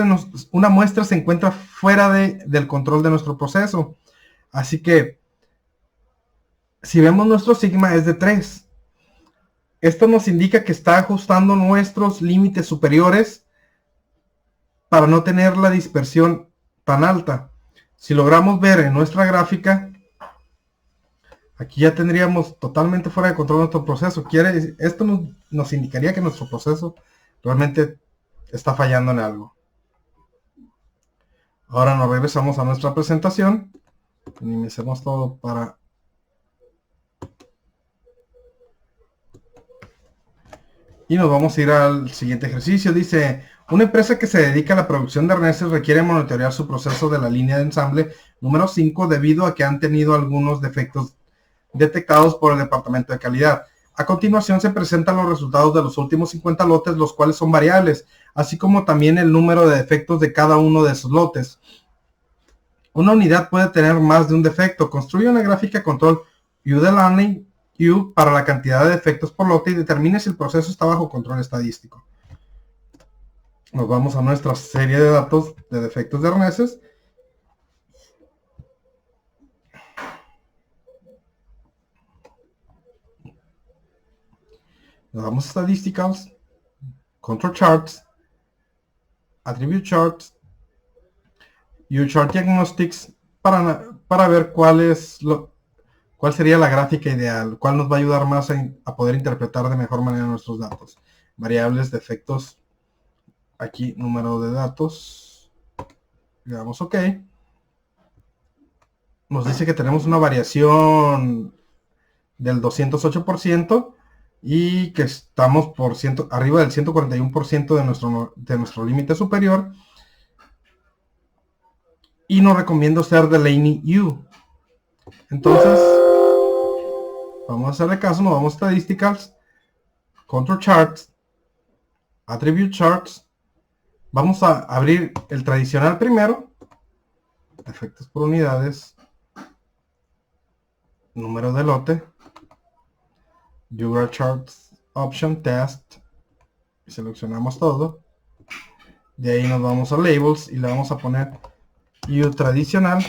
Speaker 1: una muestra se encuentra fuera del control de nuestro proceso. Así que si vemos nuestro sigma es de 3. Esto nos indica que está ajustando nuestros límites superiores para no tener la dispersión tan alta. Si logramos ver en nuestra gráfica, aquí ya tendríamos totalmente fuera de control nuestro proceso. Esto nos indicaría que nuestro proceso realmente está fallando en algo. Ahora nos regresamos a nuestra presentación. Minimicemos todo para... Y nos vamos a ir al siguiente ejercicio. Dice, una empresa que se dedica a la producción de arneses requiere monitorear su proceso de la línea de ensamble número 5 debido a que han tenido algunos defectos detectados por el departamento de calidad. A continuación se presentan los resultados de los últimos 50 lotes, los cuales son variables, así como también el número de defectos de cada uno de esos lotes. Una unidad puede tener más de un defecto. Construye una gráfica control U-delineing U para la cantidad de defectos por lote y determine si el proceso está bajo control estadístico. Nos vamos a nuestra serie de datos de defectos de arneses. Nos vamos a Statistics, Control Charts, Attribute Charts, U-chart diagnostics para ver cuál sería la gráfica ideal, cuál nos va a ayudar más a poder interpretar de mejor manera nuestros datos. Variables, defectos, aquí número de datos, le damos OK. Nos dice que tenemos una variación del 208% y que estamos arriba del 141% de nuestro límite superior. Y nos recomiendo ser de Laney U. Entonces, vamos a hacerle caso, nos vamos a Statistics, Control Charts, Attribute Charts. Vamos a abrir el tradicional primero, defectos por unidades, número de lote, U-chart Charts, Option Test, y seleccionamos todo. De ahí nos vamos a Labels y le vamos a poner U tradicional.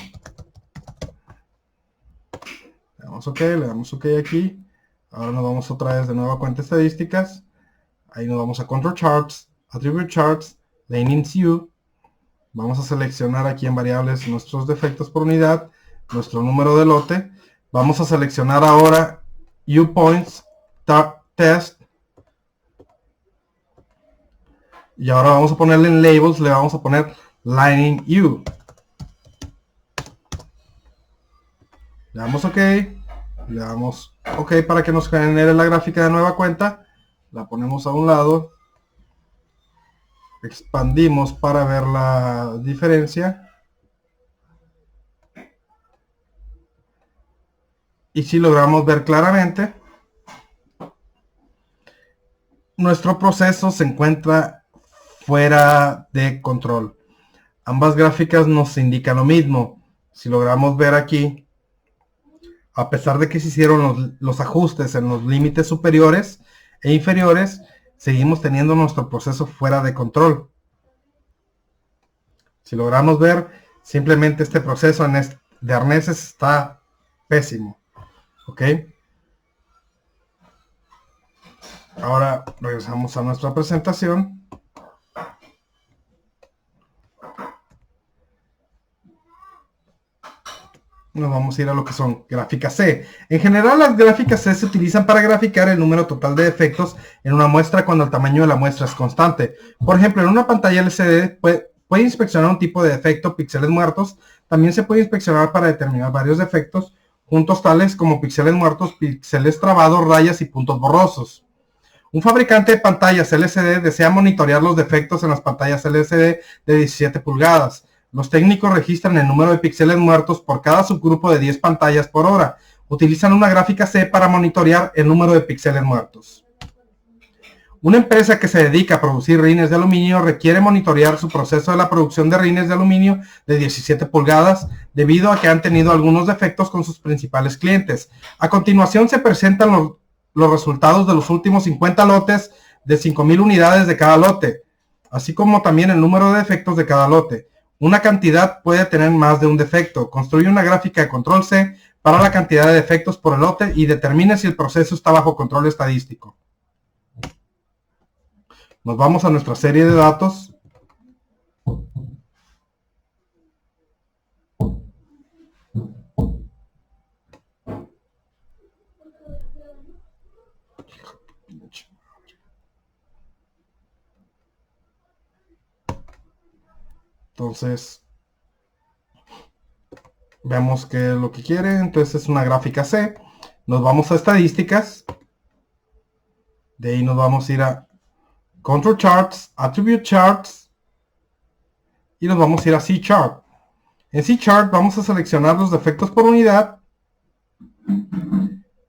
Speaker 1: Le damos OK, le damos OK aquí. Ahora nos vamos otra vez de nuevo a cuenta estadísticas. Ahí nos vamos a Control Charts, Attribute Charts, Lanings U. Vamos a seleccionar aquí en variables nuestros defectos por unidad, nuestro número de lote. Vamos a seleccionar ahora UPoints Test. Y ahora vamos a ponerle en labels, le vamos a poner Lining U. Le damos OK. Le damos OK para que nos genere la gráfica de nueva cuenta. La ponemos a un lado. Expandimos para ver la diferencia. Y si logramos ver claramente, nuestro proceso se encuentra fuera de control. Ambas gráficas nos indican lo mismo. Si logramos ver aquí, a pesar de que se hicieron los ajustes en los límites superiores e inferiores, seguimos teniendo nuestro proceso fuera de control. Si logramos ver, simplemente este proceso de arneses está pésimo. ¿Ok? Ahora regresamos a nuestra presentación. Nos vamos a ir a lo que son gráficas C. En general, las gráficas C se utilizan para graficar el número total de defectos en una muestra cuando el tamaño de la muestra es constante. Por ejemplo, en una pantalla LCD puede inspeccionar un tipo de defecto, píxeles muertos. También se puede inspeccionar para determinar varios defectos juntos, tales como píxeles muertos, píxeles trabados, rayas y puntos borrosos. Un fabricante de pantallas LCD desea monitorear los defectos en las pantallas LCD de 17 pulgadas. Los técnicos registran el número de píxeles muertos por cada subgrupo de 10 pantallas por hora. Utilizan una gráfica C para monitorear el número de píxeles muertos. Una empresa que se dedica a producir rines de aluminio requiere monitorear su proceso de la producción de rines de aluminio de 17 pulgadas debido a que han tenido algunos defectos con sus principales clientes. A continuación se presentan los resultados de los últimos 50 lotes de 5,000 unidades de cada lote, así como también el número de defectos de cada lote. Una cantidad puede tener más de un defecto. Construye una gráfica de control C para la cantidad de defectos por el lote y determine si el proceso está bajo control estadístico. Nos vamos a nuestra serie de datos. Entonces, vemos que es lo que quiere. Entonces es una gráfica C. Nos vamos a estadísticas. De ahí nos vamos a ir a Control Charts, Attribute Charts. Y nos vamos a ir a C-Chart. En C-Chart vamos a seleccionar los defectos por unidad.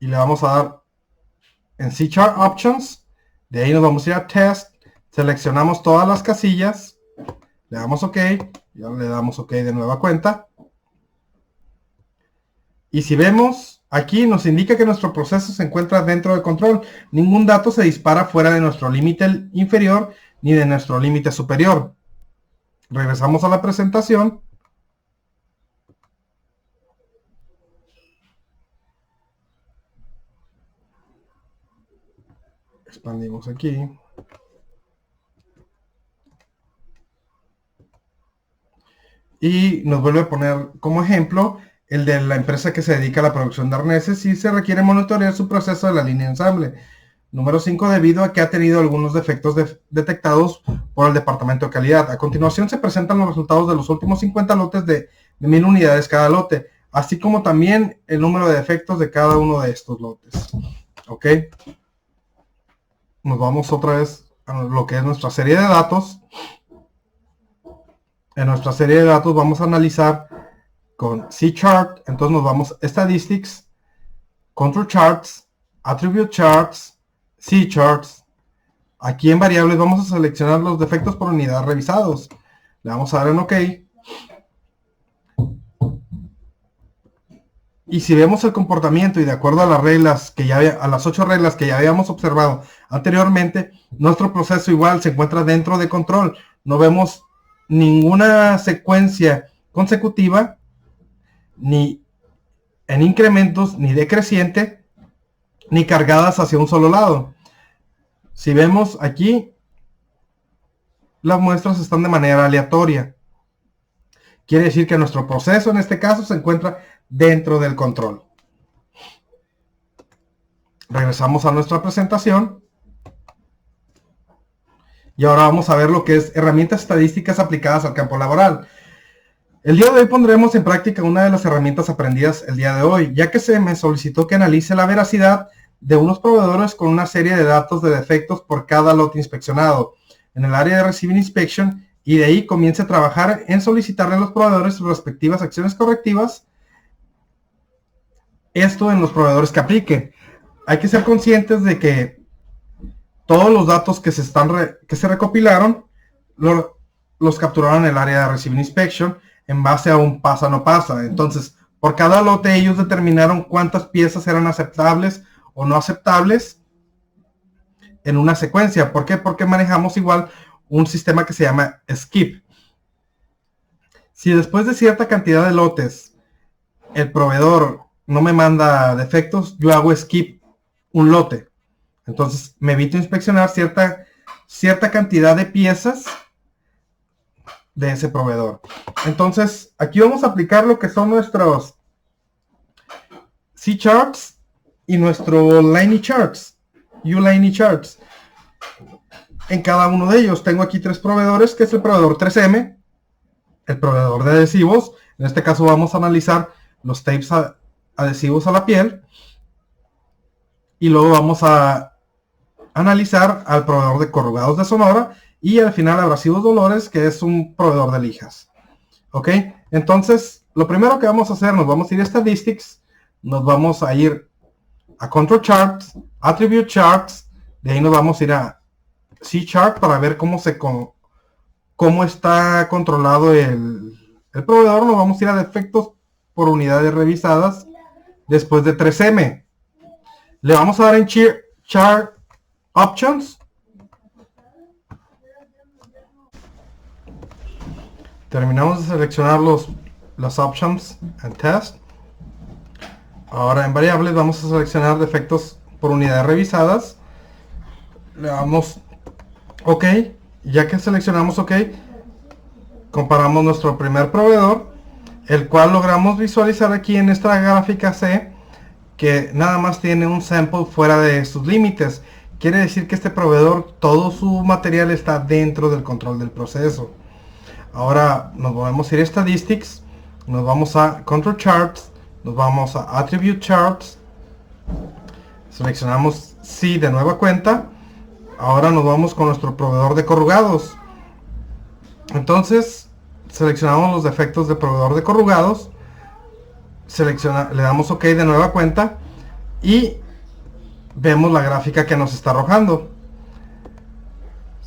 Speaker 1: Y le vamos a dar en C-Chart Options. De ahí nos vamos a ir a Test. Seleccionamos todas las casillas. Le damos OK, ya le damos OK de nueva cuenta. Y si vemos, aquí nos indica que nuestro proceso se encuentra dentro de control. Ningún dato se dispara fuera de nuestro límite inferior ni de nuestro límite superior. Regresamos a la presentación. Expandimos aquí. Y nos vuelve a poner como ejemplo el de la empresa que se dedica a la producción de arneses y se requiere monitorear su proceso de la línea de ensamble. Número 5, debido a que ha tenido algunos defectos detectados por el departamento de calidad. A continuación se presentan los resultados de los últimos 50 lotes de 1,000 unidades cada lote, así como también el número de defectos de cada uno de estos lotes. ¿Ok? Nos vamos otra vez a lo que es nuestra serie de datos. En nuestra serie de datos vamos a analizar con C-Chart, entonces nos vamos a Statistics, Control Charts, Attribute Charts, C-Charts. Aquí en variables vamos a seleccionar los defectos por unidad revisados. Le vamos a dar en OK. Y si vemos el comportamiento y de acuerdo a las reglas que a las 8 reglas que ya habíamos observado anteriormente, nuestro proceso igual se encuentra dentro de control. No vemos ninguna secuencia consecutiva, ni en incrementos, ni decreciente, ni cargadas hacia un solo lado. Si vemos aquí, las muestras están de manera aleatoria. Quiere decir que nuestro proceso en este caso se encuentra dentro del control. Regresamos a nuestra presentación. Y ahora vamos a ver lo que es herramientas estadísticas aplicadas al campo laboral. El día de hoy pondremos en práctica una de las herramientas aprendidas el día de hoy, ya que se me solicitó que analice la veracidad de unos proveedores con una serie de datos de defectos por cada lote inspeccionado en el área de Receiving Inspection, y de ahí comience a trabajar en solicitarle a los proveedores sus respectivas acciones correctivas. Esto en los proveedores que aplique. Hay que ser conscientes de que todos los datos que se recopilaron los capturaron en el área de Receiving Inspection en base a un pasa no pasa. Entonces, por cada lote ellos determinaron cuántas piezas eran aceptables o no aceptables en una secuencia. ¿Por qué? Porque manejamos igual un sistema que se llama skip. Si después de cierta cantidad de lotes el proveedor no me manda defectos, yo hago skip un lote. Entonces me evito inspeccionar cierta cantidad de piezas de ese proveedor. Entonces aquí vamos a aplicar lo que son nuestros C-charts y nuestro Liney charts, U-Liney charts. En cada uno de ellos tengo aquí tres proveedores, que es el proveedor 3M, el proveedor de adhesivos. En este caso vamos a analizar los tapes adhesivos a la piel, y luego vamos a analizar al proveedor de corrugados de Sonora, y al final Abrasivos Dolores, que es un proveedor de lijas. Ok, entonces lo primero que vamos a hacer, nos vamos a ir a Statistics, nos vamos a ir a Control Charts, Attribute Charts, de ahí nos vamos a ir a C-Chart para ver cómo está controlado el proveedor. Nos vamos a ir a defectos por unidades revisadas después de 3M. Le vamos a dar en Chart Options. Terminamos de seleccionar las options en test. Ahora en variables vamos a seleccionar defectos por unidades revisadas. Le damos OK. Ya que seleccionamos OK, comparamos nuestro primer proveedor, el cual logramos visualizar aquí en esta gráfica C que nada más tiene un sample fuera de sus límites. Quiere decir que este proveedor, todo su material está dentro del control del proceso. Ahora nos volvemos a ir a Statistics, nos vamos a Control Charts, nos vamos a Attribute Charts, seleccionamos C de nueva cuenta. Ahora nos vamos con nuestro proveedor de corrugados. Entonces seleccionamos los defectos de proveedor de corrugados, le damos OK de nueva cuenta y vemos la gráfica que nos está arrojando.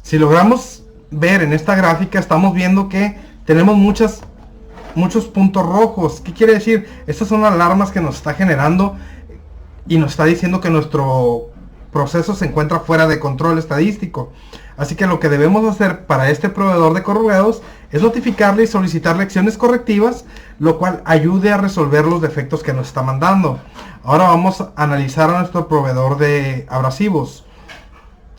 Speaker 1: Si logramos ver en esta gráfica, estamos viendo que tenemos muchos puntos rojos. ¿Qué quiere decir? Estas son alarmas que nos está generando y nos está diciendo que nuestro proceso se encuentra fuera de control estadístico. Así que lo que debemos hacer para este proveedor de corrugados es notificarle y solicitarle acciones correctivas, lo cual ayude a resolver los defectos que nos está mandando. Ahora vamos a analizar a nuestro proveedor de abrasivos.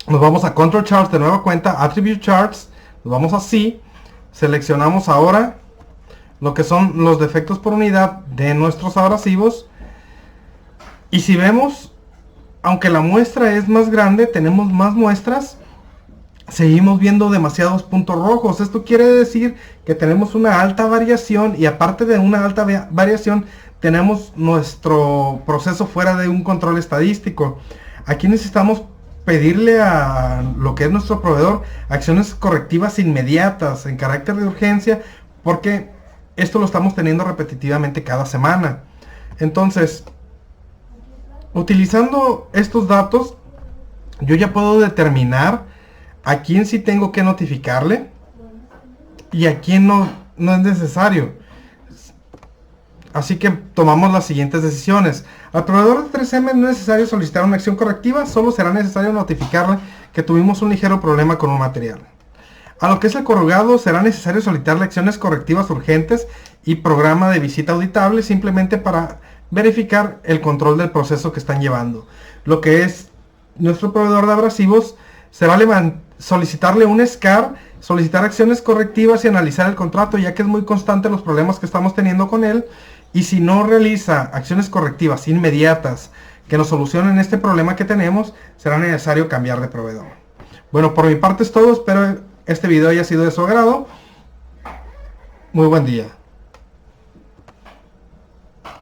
Speaker 1: Nos vamos a Control Charts de nueva cuenta, Attribute Charts, nos vamos a C, seleccionamos ahora lo que son los defectos por unidad de nuestros abrasivos, y si vemos, aunque la muestra es más grande, tenemos más muestras, seguimos viendo demasiados puntos rojos. Esto quiere decir que tenemos una alta variación, y aparte de una alta variación, tenemos nuestro proceso fuera de un control estadístico. Aquí necesitamos pedirle a lo que es nuestro proveedor acciones correctivas inmediatas en carácter de urgencia, porque esto lo estamos teniendo repetitivamente cada semana. Entonces, utilizando estos datos, yo ya puedo determinar a quién sí tengo que notificarle y a quién no es necesario. Así que tomamos las siguientes decisiones. Al proveedor de 3M no es necesario solicitar una acción correctiva, solo será necesario notificarle que tuvimos un ligero problema con un material. A lo que es el corrugado, será necesario solicitarle acciones correctivas urgentes y programa de visita auditable, simplemente para verificar el control del proceso que están llevando. Lo que es nuestro proveedor de abrasivos, será solicitarle un SCAR, solicitar acciones correctivas y analizar el contrato, ya que es muy constante los problemas que estamos teniendo con él. Y si no realiza acciones correctivas inmediatas que nos solucionen este problema que tenemos, será necesario cambiar de proveedor. Bueno, por mi parte es todo. Espero este video haya sido de su agrado. Muy buen día.